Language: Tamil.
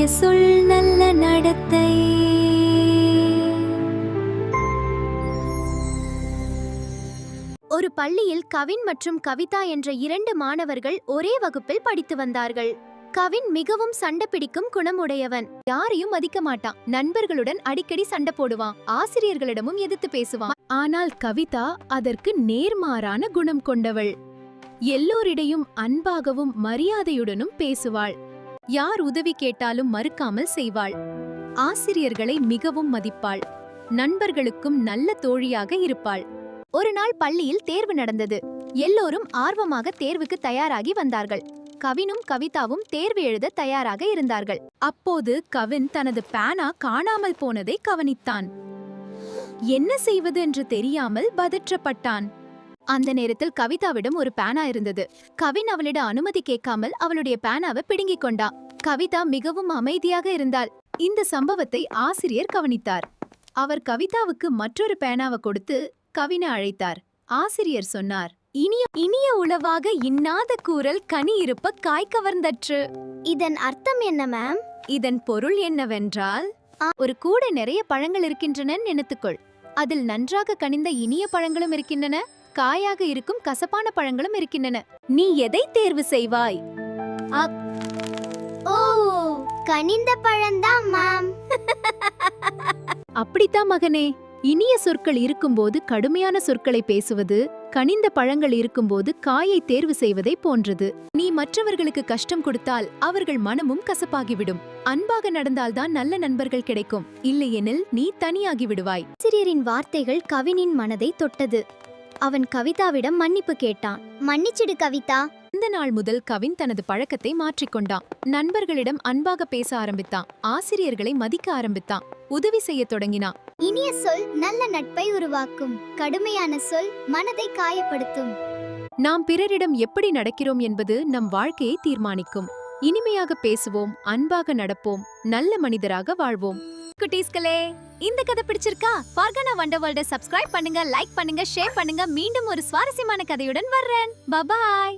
இனிய சொல் நல்ல நடத்தை. ஒரு பள்ளியில் கவின் மற்றும் கவிதா என்ற 2 மாணவர்கள் ஒரே வகுப்பில் படித்து வந்தார்கள். கவின் மிகவும் சண்டை பிடிக்கும் குணமுடையவன். யாரையும் மதிக்க மாட்டான். நண்பர்களுடன் அடிக்கடி சண்டை போடுவான். ஆசிரியர்களிடமும் எதிர்த்து பேசுவான். ஆனால் கவிதா அதற்கு நேர்மாறான குணம் கொண்டவள். எல்லோரிடையும் அன்பாகவும் மரியாதையுடனும் பேசுவாள். யார் உதவி கேட்டாலும் மறுக்காமல் செய்வாள். ஆசிரியர்களை மிகவும் மதிப்பாள். நண்பர்களுக்கும் நல்ல தோழியாக இருப்பாள். ஒரு நாள் பள்ளியில் தேர்வு நடந்தது. எல்லோரும் ஆர்வமாக தேர்வுக்கு தயாராகி வந்தார்கள். கவினும் கவிதாவும் தேர்வு எழுத தயாராக இருந்தார்கள். அப்போது கவின் தனது பேனா காணாமல் போனதை கவனித்தான். என்ன செய்வது என்று தெரியாமல் பதற்றப்பட்டான். அந்த நேரத்தில் கவிதாவிடம் ஒரு பேனா இருந்தது. கவின் அவளிடம் அனுமதி கேட்காமல் அவளுடைய பேனாவை பிடுங்கிக் கொண்டா. கவிதா மிகவும் அமைதியாக இருந்தாள். இந்த சம்பவத்தை ஆசிரியர் கவனித்தார். அவர் கவிதாவுக்கு மற்றொரு பேனாவை கொடுத்து கவினை அழைத்தார். ஆசிரியர் சொன்னார், இனிய உளவாக இன்னாத கூறல் கனி இருப்ப காய் கவர்ந்தற்று. இதன் அர்த்தம் என்ன மேம்? இதன் பொருள் என்னவென்றால், ஒரு கூடை நிறைய பழங்கள் இருக்கின்றன நினைத்துக்கொள். அதில் நன்றாக கனிந்த இனிய பழங்களும் இருக்கின்றன, காயாக இருக்கும் கசப்பான பழங்களும் இருக்கின்றன. நீ எதை தேர்வு செய்வாய்? ஓ, கனிந்த பழம்தான் மேம். அப்படித்தான் மகனே. இனிய சொற்கள் இருக்கும்போது கடுமையான சொற்களை பேசுவது, கனிந்த பழங்கள் இருக்கும்போது காயை தேர்வு செய்வதை போன்றது. நீ மற்றவர்களுக்கு கஷ்டம் கொடுத்தால் அவர்கள் மனமும் கசப்பாகிவிடும். அன்பாக நடந்தால்தான் நல்ல நண்பர்கள் கிடைக்கும். இல்லையெனில் நீ தனியாகி விடுவாய். ஆசிரியரின் வார்த்தைகள் கவினின் மனதை தொட்டது. அவன் கவிதாவிடம் மன்னிப்பு கேட்டான். மன்னிச்சிடு கவிதா. இந்த நாள் முதல் கவின் தனது பழக்கத்தை மாற்றிக்கொண்டான். நண்பர்களிடம் அன்பாக பேச ஆரம்பித்தான். ஆசிரியர்களை மதிக்க ஆரம்பித்தான். உதவி செய்ய தொடங்கினான். இனிய சொல் நல்ல நட்பை உருவாக்கும். கடுமையான சொல் மனதை காயப்படுத்தும். நாம் பிறரிடம் எப்படி நடக்கிறோம் என்பது நம் வாழ்க்கையை தீர்மானிக்கும். இனிமையாக பேசுவோம், அன்பாக நடப்போம், நல்ல மனிதராக வாழ்வோம். குட்டீஸ்களே, இந்த கதை பிடிச்சிருக்கா? ஃபார்கானா வண்டர் வேர்ல்ட சப்ஸ்கிரைப் பண்ணுங்க, லைக் பண்ணுங்க, ஷேர் பண்ணுங்க. மீண்டும் ஒரு சுவாரஸ்யமான கதையுடன் வர்றேன். பபாய்.